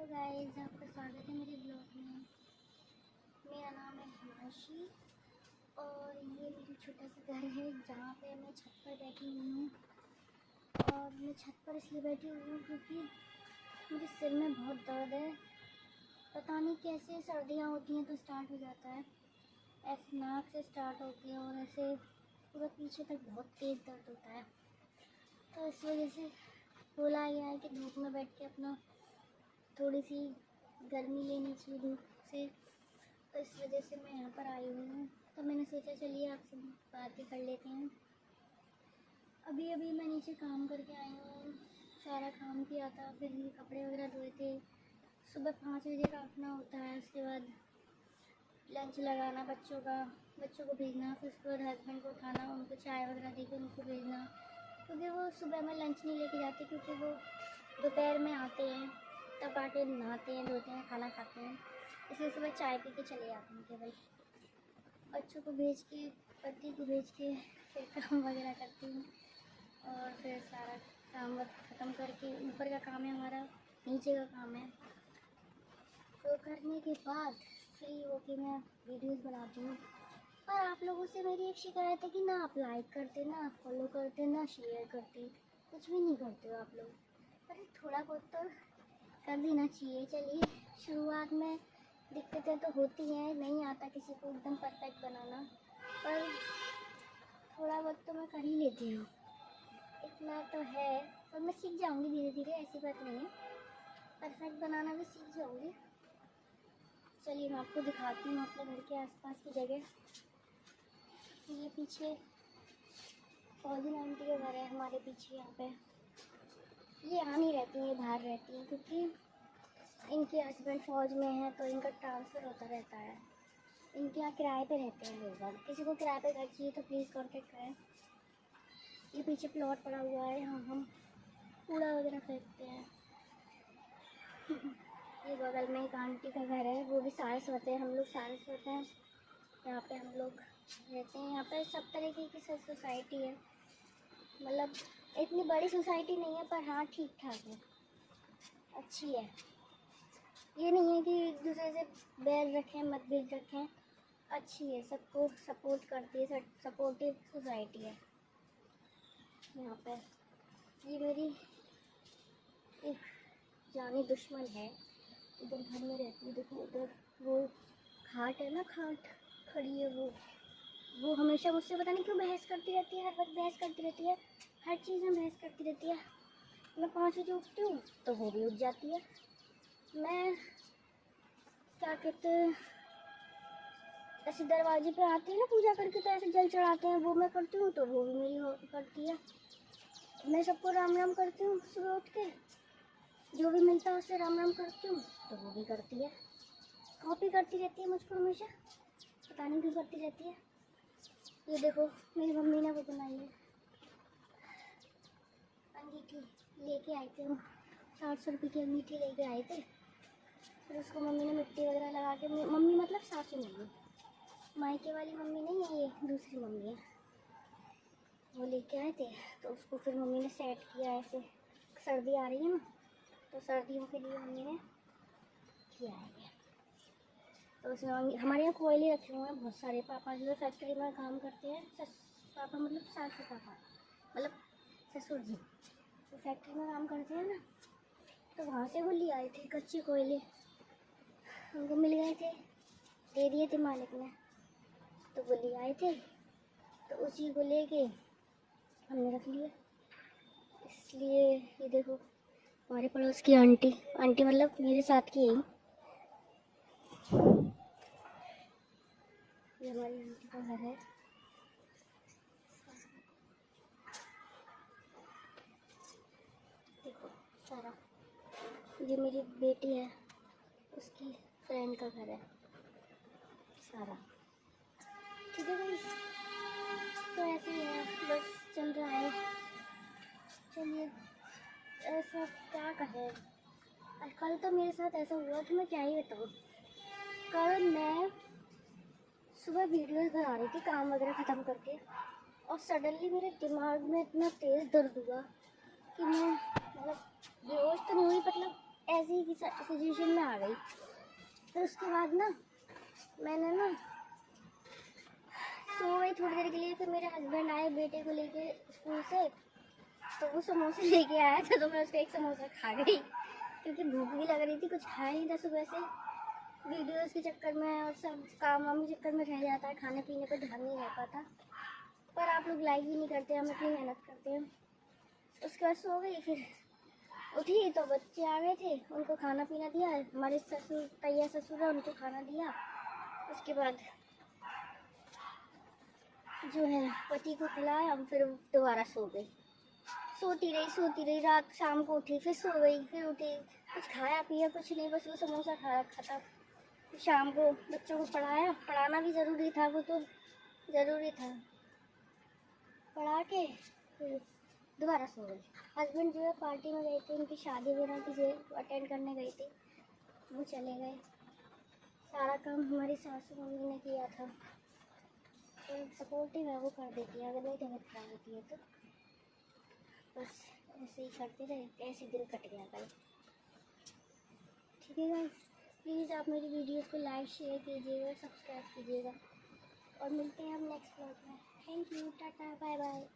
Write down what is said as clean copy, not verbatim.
Guys, आपका स्वागत है मेरे ब्लॉग में। मेरा नाम है हिमांशी और ये मेरा छोटा सा घर है जहाँ पे मैं छत पर बैठी हुई हूँ। और मैं छत पर इसलिए बैठी हुई हूँ क्योंकि मुझे सिर में बहुत दर्द है। पता नहीं कैसे सर्दियाँ होती हैं तो स्टार्ट हो जाता है, ऐसे नाक से स्टार्ट होती है और ऐसे पूरा पीछे तक बहुत तेज़ दर्द होता है। तो इस वजह से बोला गया है कि धूप में बैठ के अपना थोड़ी सी गर्मी लेनी चाहिए धूप से। तो इस वजह से मैं यहाँ पर आई हुई हूँ। तो मैंने सोचा चलिए आपसे बातें कर लेते हैं। अभी अभी मैं नीचे काम करके आई हूँ, सारा काम किया था, फिर ये कपड़े वगैरह धोए थे। सुबह 5 बजे का उठना होता है, उसके बाद लंच लगाना बच्चों को भेजना, फिर उसके बाद हस्बैंड को उठाना, उनको चाय वगैरह देकर उनको भेजना, क्योंकि वो सुबह में लंच नहीं लेके जाते, क्योंकि वो दोपहर में आते हैं तब आके नहाते हैं, धोते हैं, खाना खाते हैं, इसलिए सुबह चाय पी के चले जाते हैं केवल। बच्चों को भेज के, पति को भेज के फिर काम वगैरह करती हूँ और फिर सारा काम ख़त्म करके, ऊपर का काम है हमारा, नीचे का काम है, तो करने के बाद फ्री होके मैं वीडियोस बनाती हूँ। पर आप लोगों से मेरी एक शिकायत है कि ना आप लाइक करते, ना आप फॉलो करते, ना शेयर करते, कुछ भी नहीं करते हो आप लोग। अरे थोड़ा बहुत तो कर देना चाहिए। चलिए, शुरुआत में दिक्कतें तो होती हैं, नहीं आता किसी को एकदम परफेक्ट बनाना, पर थोड़ा बहुत तो मैं कर ही लेती हूँ, इतना तो है। और मैं सीख जाऊँगी धीरे धीरे, ऐसी बात नहीं है, परफेक्ट बनाना भी सीख जाऊँगी। चलिए मैं आपको दिखाती हूँ अपने घर के आसपास की जगह। ये पीछे फौजी आंटी का घर है हमारे पीछे, यहाँ पे ये आ नहीं रहती हैं, बाहर रहती हैं, क्योंकि इनके हस्बैंड फ़ौज में हैं तो इनका ट्रांसफ़र होता रहता है। इनके यहाँ किराए पे रहते हैं लोग। अब किसी को किराए पे घर चाहिए तो प्लीज़ कॉन्टेक्ट करें। ये पीछे प्लॉट पड़ा हुआ है, यहाँ हम कूड़ा वगैरह फेंकते हैं। ये बगल में एक आंटी का घर है, वो भी सारस्वत है, हम लोग सारस्वत हैं, यहाँ पे हम लोग रहते हैं। यहाँ पे सब तरीके की सोसाइटी है, मतलब इतनी बड़ी सोसाइटी नहीं है, पर हाँ ठीक ठाक है, अच्छी है। ये नहीं है कि एक दूसरे से बैर रखें, मतभेद रखें, अच्छी है, सबको सपोर्ट करती है, सपोर्टिव सोसाइटी है यहाँ पे। ये मेरी एक जानी दुश्मन है, इधर घर में रहती है, देखो उधर वो खाट है ना, खाट खड़ी है, वो हमेशा मुझसे पता नहीं क्यों बहस करती रहती है, हर वक्त बहस करती रहती है, हर चीज़ में बहस करती रहती है। मैं 5 बजे उठती हूँ तो वो भी उठ जाती है। मैं क्या कहते हैं, ऐसे दरवाजे पे आते हैं ना पूजा करके, तो ऐसे जल चढ़ाते हैं, वो मैं करती हूँ तो वो भी मेरी करती है। मैं सबको राम राम करती हूँ, सुबह उठ के जो भी मिलता है उससे राम राम करती हूँ तो वो भी करती है। कॉपी करती रहती है मुझको हमेशा, पता नहीं क्यों करती रहती है। ये देखो मेरी मम्मी ने वो बनाई है अंगीठी, लेके आए थे हम, 700 रुपये की अंगीठी लेके आए थे। फिर उसको मम्मी ने मिट्टी वगैरह लगा के, मम्मी मतलब सासू मम्मी, मायके वाली मम्मी नहीं है, ये दूसरी मम्मी है, वो लेके आए थे। तो उसको फिर मम्मी ने सेट किया, ऐसे सर्दी आ रही है ना, तो सर्दियों के लिए मम्मी ने किया है। तो उसमें हमारे यहाँ कोयले रखे हुए हैं बहुत सारे। पापा जो फैक्ट्री में काम करते हैं, पापा मतलब सासू पापा, मतलब ससुर जी, तो फैक्ट्री में काम करते हैं ना, तो वहाँ से वो ले आए थे कच्चे कोयले, उनको मिल गए थे, दे दिए थे मालिक ने, तो वो ले आए थे, तो उसी को लेके हमने रख लिया। इसलिए ये देखो हमारे पड़ोस की आंटी मतलब मेरे साथ की यही, ये हमारी आंटी का घर है। देखो सारा, ये मेरी बेटी है, उसकी फ्रेंड का घर है सारा, ठीक है भाई। तो ऐसे ही है, बस चल रहा है। चलिए, ऐसा क्या कहें, कल तो मेरे साथ ऐसा हुआ कि मैं क्या ही बताऊँ। कल मैं सुबह वीडियोस बना रही थी काम वगैरह ख़त्म करके, और सडनली मेरे दिमाग में इतना तेज़ दर्द हुआ कि मैं मतलब बेहोश तो नहीं हुई, मतलब ऐसी ही सिचुएशन में आ गई। तो उसके बाद ना मैंने ना सो गई थोड़ी देर के लिए। फिर मेरे हस्बैंड आए बेटे को लेके स्कूल से, तो वो समोसे लेके आया था, तो मैं उसका एक समोसा खा गई क्योंकि भूख भी लग रही थी, कुछ खाया नहीं था सुबह से। वीडियोस के चक्कर में और सब काम वाम के चक्कर में रह जाता है, खाने पीने पर ध्यान नहीं रह पाता। पर आप लोग लाइक भी नहीं करते, हम इतनी मेहनत करते हैं। उसके बाद सो गई, फिर उठी तो बच्चे आ गए थे, उनको खाना पीना दिया। हमारे ससुर तैया ससुर है, उनको खाना दिया। उसके बाद जो है पति को खिलाया, फिर दोबारा सो गई। सोती रही, रात शाम को उठी, फिर सो गई, फिर उठी, कुछ खाया पिया कुछ नहीं, बस वो समोसा खाया खाता। फिर शाम को बच्चों को पढ़ाया, पढ़ाना भी ज़रूरी था, वो तो ज़रूरी था। पढ़ा के फिर दोबारा सो गई। हस्बैंड जो है पार्टी में गए थे, उनकी शादी वगैरह किसी अटेंड करने गए थे, वो चले गए। सारा काम हमारी सासू मम्मी ने किया था। तो सपोर्टिव है, वो कर देती है, अगर नहीं तबीयत खराब होती है तो। बस ऐसे ही करते रहे, ऐसे दिन कट गया कल। ठीक है गाइस, प्लीज़ आप मेरी वीडियोस को लाइक शेयर कीजिएगा, सब्सक्राइब कीजिएगा, और मिलते हैं हम नेक्स्ट व्लॉग में। Thank you, tata bye bye.